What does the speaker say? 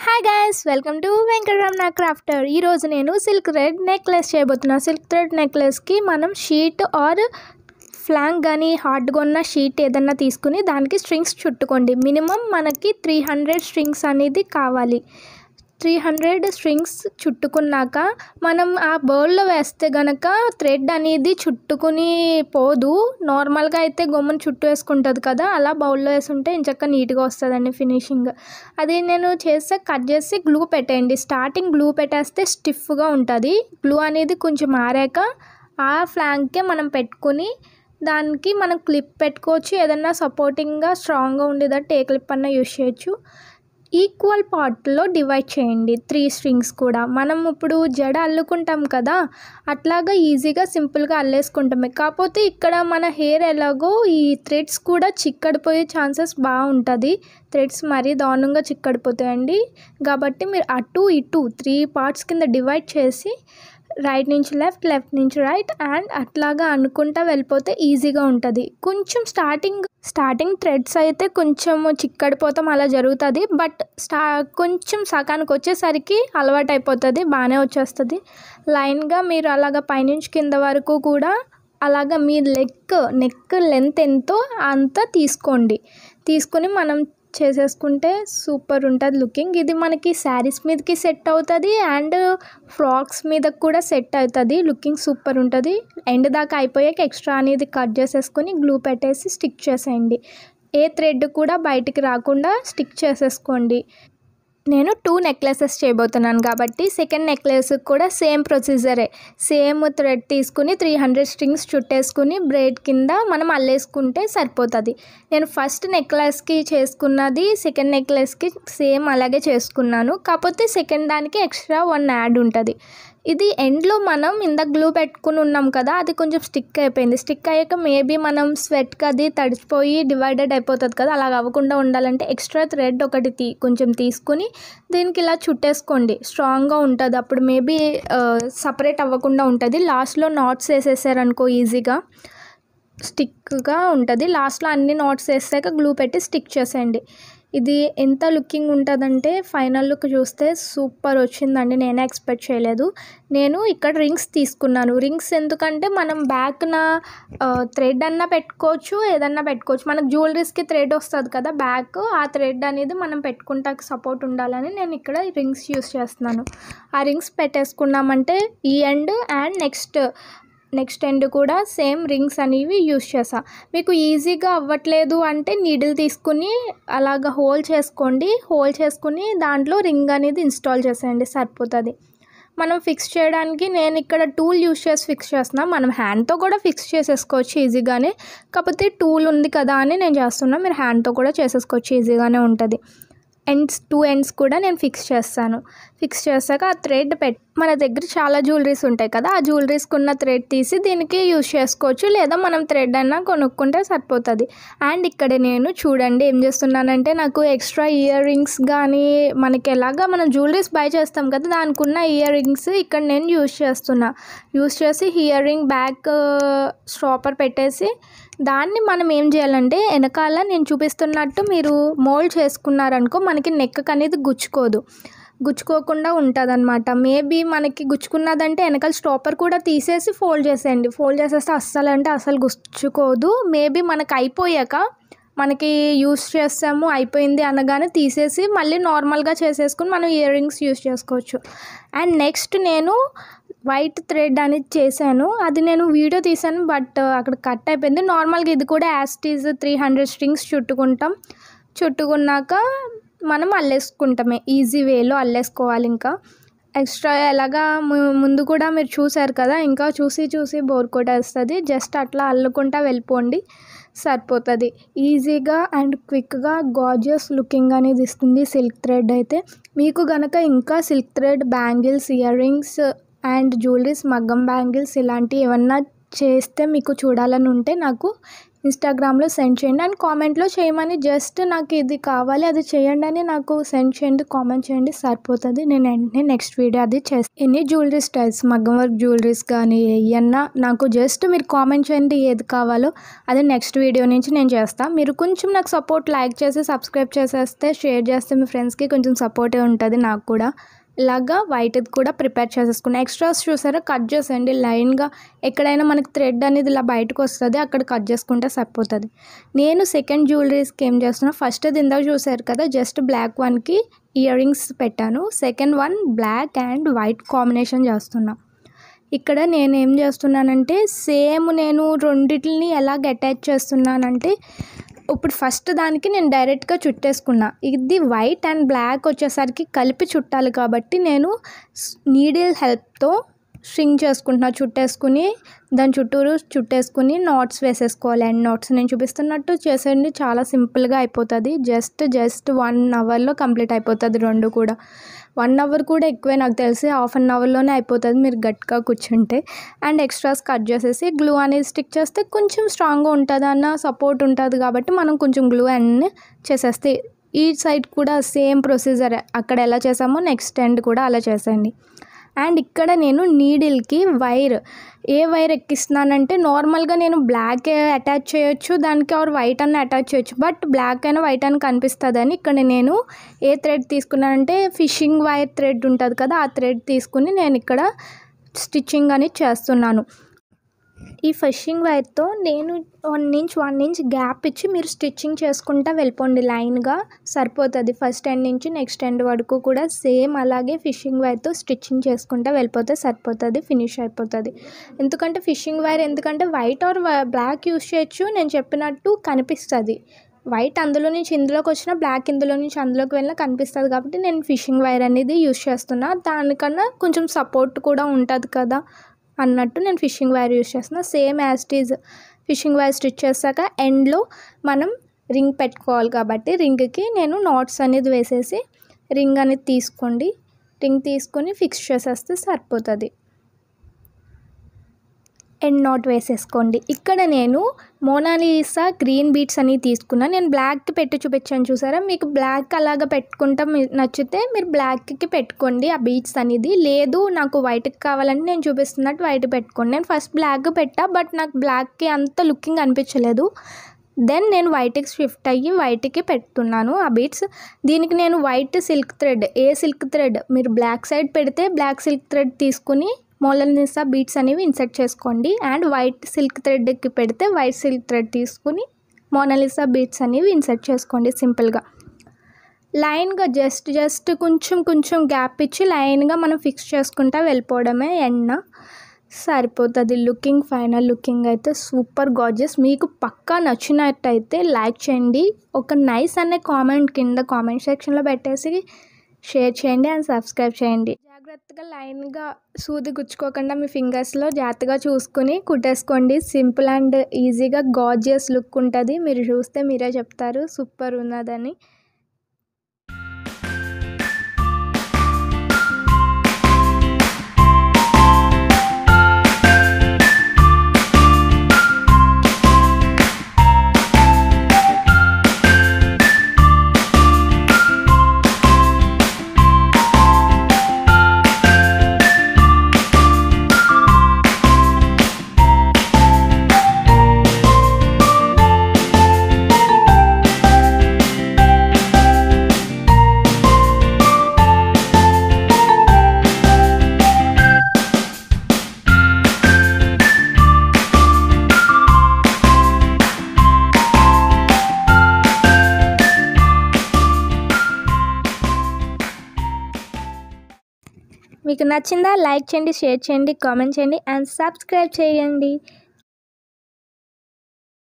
Hi guys, welcome to Venkataramana crafter. ఈరోజు నేను silk thread necklace చేయబోతున్నా. సిల్క్ థ్రెడ్ నెక్లెస్కి మనం షీట్ ఆర్ ఫ్లాంక్ కానీ హార్డ్గా ఉన్న షీట్ ఏదన్నా తీసుకుని దానికి స్ట్రింగ్స్ చుట్టుకోండి. మినిమం మనకి 300 స్ట్రింగ్స్ అనేది కావాలి. 300 స్ట్రింగ్స్ చుట్టుకున్నాక మనం ఆ బౌల్లో వేస్తే గనక థ్రెడ్ అనేది చుట్టుకుని పోదు. నార్మల్గా అయితే గమ్మున చుట్టూ వేసుకుంటుంది కదా, అలా బౌల్లో వేసుంటే ఇంచక్క నీట్గా వస్తుందండి ఫినిషింగ్. అది నేను చేస్తే కట్ చేసి గ్లూ పెట్టేయండి. స్టార్టింగ్ గ్లూ పెట్టేస్తే స్టిఫ్గా ఉంటుంది. గ్లూ అనేది కొంచెం ఆరాక ఆ ఫ్లాంక్కే మనం పెట్టుకుని దానికి మనం క్లిప్ పెట్టుకోవచ్చు. ఏదన్నా సపోర్టింగ్గా స్ట్రాంగ్గా ఉండేదట్టు ఏ క్లిప్ అన్నా యూజ్ చేయొచ్చు. ఈక్వల్ పార్ట్లో డివైడ్ చేయండి 3 స్ట్రింగ్స్ కూడా. మనం ఇప్పుడు జడ అల్లుకుంటాం కదా, అట్లాగా ఈజీగా సింపుల్గా అల్లేసుకుంటామే. కాకపోతే ఇక్కడ మన హెయిర్ ఎలాగో ఈ థ్రెడ్స్ కూడా చిక్కడిపోయే ఛాన్సెస్ బాగుంటుంది. థ్రెడ్స్ మరీ దారుణంగా చిక్కడిపోతాయండి. కాబట్టి మీరు అటు ఇటు 3 పార్ట్స్ కింద డివైడ్ చేసి రైట్ నుంచి లెఫ్ట్, లెఫ్ట్ నుంచి రైట్ అండ్ అట్లాగా అనుకుంటా వెళ్ళిపోతే ఈజీగా ఉంటుంది. కొంచెం స్టార్టింగ్ థ్రెడ్స్ అయితే కొంచెం చిక్కడిపోతాం అలా జరుగుతుంది. బట్ కొంచెం సగానికి వచ్చేసరికి అలవాటు అయిపోతుంది, బాగానే వచ్చేస్తుంది. లైన్గా మీరు అలాగ పైనుంచి కింద వరకు కూడా అలాగ మీ నెక్ లెంత్ ఎంతో అంత తీసుకొని మనం చేసేసుకుంటే సూపర్ ఉంటుంది లుకింగ్. ఇది మనకి శారీస్ మీదకి సెట్ అవుతుంది అండ్ ఫ్రాక్స్ మీద కూడా సెట్ అవుతుంది. లుకింగ్ సూపర్ ఉంటుంది. ఎండ్ దాకా అయిపోయాక ఎక్స్ట్రా అనేది కట్ చేసేసుకొని గ్లూ పెట్టేసి స్టిక్ చేసేయండి. ఏ థ్రెడ్ కూడా బయటికి రాకుండా స్టిక్ చేసేసుకోండి. నేను 2 నెక్లెసెస్ చేయబోతున్నాను కాబట్టి సెకండ్ నెక్లెస్ కూడా సేమ్ ప్రొసీజరే. సేమ్ థ్రెడ్ తీసుకుని 300 స్ట్రింగ్స్ చుట్టేసుకుని బ్రేడ్ కింద మనం అల్లేసుకుంటే సరిపోతుంది. నేను ఫస్ట్ నెక్లెస్కి చేసుకున్నది సెకండ్ నెక్లెస్కి సేమ్ అలాగే చేసుకున్నాను. కాకపోతే సెకండ్ దానికి ఎక్స్ట్రా 1 యాడ్ ఉంటుంది. ఇది ఎండ్లో మనం ఇందాక గ్లూ పెట్టుకుని ఉన్నాం కదా, అది కొంచెం స్టిక్ అయిపోయింది. స్టిక్ అయ్యాక మేబీ మనం స్వెట్కి అది తడిచిపోయి డివైడెడ్ అయిపోతుంది కదా, అలా అవ్వకుండా ఉండాలంటే ఎక్స్ట్రా థ్రెడ్ ఒకటి కొంచెం తీసుకుని దీనికి ఇలా చుట్టేసుకోండి. స్ట్రాంగ్గా ఉంటుంది. అప్పుడు మేబీ సపరేట్ అవ్వకుండా ఉంటుంది. లాస్ట్లో నాట్స్ వేసేసారనుకో ఈజీగా స్టిక్గా ఉంటుంది. లాస్ట్లో అన్ని నాట్స్ వేసాక గ్లూ పెట్టి స్టిక్ చేసేయండి. ఇది ఎంత లుకింగ్ ఉంటుందంటే ఫైనల్ లుక్ చూస్తే సూపర్ వచ్చిందండి. నేనే ఎక్స్పెక్ట్ చేయలేదు. నేను ఇక్కడ రింగ్స్ తీసుకున్నాను. రింగ్స్ ఎందుకంటే మనం బ్యాక్న థ్రెడ్ అన్నా పెట్టుకోవచ్చు, ఏదన్నా పెట్టుకోవచ్చు. మనకు జ్యువెలరీస్కి థ్రెడ్ వస్తుంది కదా బ్యాక్, ఆ థ్రెడ్ అనేది మనం పెట్టుకుంటానికి సపోర్ట్ ఉండాలని నేను ఇక్కడ రింగ్స్ యూస్ చేస్తున్నాను. ఆ రింగ్స్ పెట్టేసుకున్నామంటే ఈ ఎండ్ అండ్ నెక్స్ట్ ఎండ్ కూడా సేమ్ రింగ్స్ అనేవి యూస్ చేసా. మీకు ఈజీగా అవ్వట్లేదు అంటే నీడిల్ తీసుకుని అలాగ హోల్ చేసుకుని దాంట్లో రింగ్ అనేది ఇన్స్టాల్ చేసేయండి, సరిపోతుంది. మనం ఫిక్స్ చేయడానికి నేను ఇక్కడ టూల్ యూస్ చేసి ఫిక్స్ చేస్తున్నా. మనం హ్యాండ్తో కూడా ఫిక్స్ చేసేసుకోవచ్చు ఈజీగానే. కాకపోతే టూల్ ఉంది కదా అని నేను చేస్తున్నా. మీరు హ్యాండ్తో కూడా చేసేసుకోవచ్చు, ఈజీగానే ఉంటుంది. 2 ఎండ్స్ కూడా నేను ఫిక్స్ చేస్తాను. ఫిక్స్ చేశాక ఆ థ్రెడ్ మన దగ్గర చాలా జ్యువెలరీస్ ఉంటాయి కదా, ఆ జ్యువెలరీస్కి ఉన్న థ్రెడ్ తీసి దీనికి యూజ్ చేసుకోవచ్చు, లేదా మనం థ్రెడ్ అయినా కొనుక్కుంటే సరిపోతుంది. అండ్ ఇక్కడ నేను చూడండి ఏం చేస్తున్నానంటే, నాకు ఎక్స్ట్రా ఇయర్ రింగ్స్ కానీ మనకి ఎలాగా మనం జ్యువెలరీస్ బై చేస్తాం కదా, దానికి ఉన్న ఇయర్ రింగ్స్ ఇక్కడ నేను యూజ్ చేసి ఇయర్ రింగ్ బ్యాక్ స్టాపర్ పెట్టేసి దాన్ని మనం ఏం చేయాలంటే వెనకాల నేను చూపిస్తున్నట్టు మీరు మోల్డ్ చేసుకున్నారనుకో మనకి నెక్ అనేది గుచ్చుకోకుండా ఉంటుంది అనమాట. మేబీ మనకి గుచ్చుకున్నదంటే వెనకాల స్టాపర్ కూడా తీసేసి ఫోల్డ్ చేసేయండి. ఫోల్డ్ చేసేస్తే అస్సలు గుచ్చుకోదు. మేబీ మనకి అయిపోయాక మనకి యూస్ చేస్తాము అయిపోయింది అనగానే తీసేసి మళ్ళీ నార్మల్గా చేసేసుకుని మనం ఇయర్ రింగ్స్ యూస్ చేసుకోవచ్చు. అండ్ నెక్స్ట్ నేను వైట్ థ్రెడ్ అనేది చేశాను. అది నేను వీడియో తీసాను బట్ అక్కడ కట్ అయిపోయింది. నార్మల్గా ఇది కూడా యాస్టీజ్ 300 స్ట్రింగ్స్ చుట్టుకున్నాక మనం అల్లేసుకుంటామే. ఈజీ వేలో అల్లేసుకోవాలి. ఇంకా ఎక్స్ట్రా ఎలాగా ముందు కూడా మీరు చూసారు కదా, ఇంకా చూసి బోర్ కొట్టేస్తుంది. జస్ట్ అట్లా అల్లుకుంటా వెళ్ళిపోండి, సరిపోతుంది. ఈజీగా అండ్ క్విక్గా గార్జియస్ లుకింగ్ అనేది ఇస్తుంది సిల్క్ థ్రెడ్ అయితే. మీకు గనక ఇంకా silk thread bangles, ear rings and jewelleries, మగ్గం బ్యాంగిల్స్ ఇలాంటివి ఏమన్నా చేస్తే మీకు చూడాలని ఉంటే నాకు ఇన్స్టాగ్రామ్లో సెండ్ చేయండి అండ్ కామెంట్లో చేయమని జస్ట్ నాకు ఇది కావాలి అది చేయండి అని నాకు సెండ్ చేయండి, కామెంట్ చేయండి, సరిపోతుంది. నేను వెంటనే నెక్స్ట్ వీడియో అది చేస్తాను. ఎన్ని జ్యువెలరీ స్టైల్స్, మగ్గం వర్క్ జ్యువెలరీస్ కానీ ఏమన్నా నాకు జస్ట్ మీరు కామెంట్ చేయండి ఏది కావాలో, అది నెక్స్ట్ వీడియో నుంచి నేను చేస్తాను. మీరు కొంచెం నాకు సపోర్ట్ లైక్ చేసి సబ్స్క్రైబ్ చేసేస్తే, షేర్ చేస్తే మీ ఫ్రెండ్స్కి కొంచెం సపోర్టే ఉంటుంది. నాకు కూడా ఇలాగా వైట్ది కూడా ప్రిపేర్ చేసేసుకున్నాను. ఎక్స్ట్రాస్ చూసారా కట్ చేసేయండి లైన్గా. ఎక్కడైనా మనకి థ్రెడ్ అనేది ఇలా బయటకు వస్తుంది, అక్కడ కట్ చేసుకుంటే సరిపోతుంది. నేను సెకండ్ జ్యువెలరీస్కి ఏం చేస్తున్నా, ఫస్ట్ అది ఇందాక చూసారు కదా జస్ట్ బ్లాక్ వన్కి ఇయర్ రింగ్స్ పెట్టాను, second one black and white combination చేస్తున్నా. ఇక్కడ నేను ఏం చేస్తున్నానంటే సేమ్ నేను రెండిటిని ఎలాగ అటాచ్ చేస్తున్నానంటే, ఇప్పుడు ఫస్ట్ దానికి నేను డైరెక్ట్గా చుట్టేసుకున్నా. ఇది వైట్ అండ్ బ్లాక్ వచ్చేసరికి కలిపి చుట్టాలి కాబట్టి నేను నీడిల్ హెల్ప్తో స్ట్రింగ్ చేసుకుంటున్నా. చుట్టేసుకుని దాని చుట్టూరు చుట్టేసుకుని నాట్స్ వేసేసుకోవాలి. అండ్ నాట్స్ నేను చూపిస్తున్నట్టు చేసేయండి, చాలా సింపుల్గా అయిపోతుంది. జస్ట్ 1 అవర్లో కంప్లీట్ అయిపోతుంది రెండు కూడా. 1 అవర్ కూడా ఎక్కువే నాకు తెలిసి, హాఫ్ అన్ అవర్లోనే అయిపోతుంది మీరు గట్టిగా కూర్చుంటే. అండ్ ఎక్స్ట్రాస్ కట్ చేసేసి గ్లూ అనేది స్టిక్ చేస్తే కొంచెం స్ట్రాంగ్గా ఉంటుంది అన్న సపోర్ట్ ఉంటుంది కాబట్టి మనం కొంచెం గ్లూ అన్నీ చేసేస్తే, ఈ సైడ్ కూడా సేమ్ ప్రొసీజర్ అక్కడ ఎలా చేసామో నెక్స్ట్ ఎండ్ కూడా అలా చేసేయండి. అండ్ ఇక్కడ నేను నీడిల్కి ఏ వైర్ ఎక్కిస్తున్నానంటే, నార్మల్గా నేను బ్లాక్ అటాచ్ చేయొచ్చు దానికి, ఆర్ వైట్ అన్న అటాచ్ చేయొచ్చు, బట్ బ్లాక్ అయినా వైట్ అని కనిపిస్తుంది అని ఇక్కడ నేను ఏ థ్రెడ్ తీసుకున్నానంటే ఫిషింగ్ వైర్ థ్రెడ్ ఉంటుంది కదా, ఆ థ్రెడ్ తీసుకుని నేను ఇక్కడ స్టిచ్చింగ్ అని చేస్తున్నాను. ఈ ఫిషింగ్ వైర్తో నేను 1 ఇంచ్ గ్యాప్ ఇచ్చి మీరు స్టిచ్చింగ్ చేసుకుంటా వెళ్ళిపోండి లైన్గా, సరిపోతుంది. ఫస్ట్ ఎండ్ నుంచి నెక్స్ట్ ఎండ్ వరకు కూడా సేమ్ అలాగే ఫిషింగ్ వైర్తో స్టిచ్చింగ్ చేసుకుంటా వెళ్ళిపోతే సరిపోతుంది, ఫినిష్ అయిపోతుంది. ఎందుకంటే ఫిషింగ్ వైర్ ఎందుకంటే వైట్ ఆర్ బ్లాక్ యూస్ చేయొచ్చు, నేను చెప్పినట్టు కనిపిస్తుంది. వైట్ అందులో నుంచి ఇందులోకి వచ్చినా బ్లాక్ ఇందులో నుంచి అందులోకి వెళ్ళినా కనిపిస్తుంది కాబట్టి నేను ఫిషింగ్ వైర్ అనేది యూస్ చేస్తున్నా. దానికన్నా కొంచెం సపోర్ట్ కూడా ఉంటుంది కదా అన్నట్టు నేను ఫిషింగ్ వైర్ యూస్ చేస్తున్నా. Same as it is fishing wire stitch చేశాక ఎండ్లో మనం రింగ్ పెట్టుకోవాలి కాబట్టి రింగ్కి నేను నాట్స్ అనేది వేసేసి రింగ్ అనేది తీసుకోండి. రింగ్ తీసుకొని ఫిక్స్ చేసేస్తే సరిపోతుంది. ఎండ్ నాట్ వేసేసుకోండి. ఇక్కడ నేను మోనాలిసా గ్రీన్ బీడ్స్ అని తీసుకున్నా. నేను బ్లాక్కి పెట్టి చూపించాను చూసారా, మీకు బ్లాక్ అలాగా పెట్టుకుంటా నచ్చితే మీరు బ్లాక్కి పెట్టుకోండి ఆ బీడ్స్ అనేది. లేదు నాకు వైట్కి కావాలంటే నేను చూపిస్తున్నట్టు వైట్ పెట్టుకోండి. నేను ఫస్ట్ బ్లాక్ పెట్టా, బట్ నాకు బ్లాక్కి అంత లుకింగ్ అనిపించలేదు. దెన్ నేను వైట్కి షిఫ్ట్ అయ్యి వైట్కి పెడుతున్నాను ఆ బీడ్స్. దీనికి నేను వైట్ సిల్క్ థ్రెడ్, ఏ సిల్క్ థ్రెడ్ మీరు బ్లాక్ సైడ్ పెడితే బ్లాక్ సిల్క్ థ్రెడ్ తీసుకుని మోనాలిసా బీడ్స్ అనేవి ఇన్సర్ట్ చేసుకోండి. అండ్ వైట్ సిల్క్ థ్రెడ్కి పెడితే వైట్ సిల్క్ థ్రెడ్ తీసుకుని మోనాలిసా బీడ్స్ అనేవి ఇన్సర్ట్ చేసుకోండి సింపుల్గా. లైన్గా జస్ట్ కొంచెం గ్యాప్ ఇచ్చి లైన్గా మనం ఫిక్స్ చేసుకుంటా వెళ్ళిపోవడమే ఎండ్న, సరిపోతుంది. ఫైనల్ లుకింగ్ అయితే సూపర్ గార్జియస్. మీకు పక్కా నచ్చినట్టయితే లైక్ చేయండి, ఒక నైస్ అనే కామెంట్ కింద కామెంట్ సెక్షన్లో పెట్టేసి షేర్ చేయండి అండ్ సబ్స్క్రైబ్ చేయండి. జాగ్రత్తగా లైన్గా సూది గుచ్చుకోకుండా మీ ఫింగర్స్లో జాగ్రత్తగా చూసుకుని కుట్టేసుకోండి. సింపుల్ అండ్ ఈజీగా గార్జియస్ లుక్ ఉంటుంది. మీరు చూస్తే మీరే చెప్తారు సూపర్ ఉన్నదని. మీకు నచ్చిందా లైక్ చేయండి, షేర్ చేయండి, కామెంట్ చేయండి అండ్ సబ్స్క్రైబ్ చేయండి.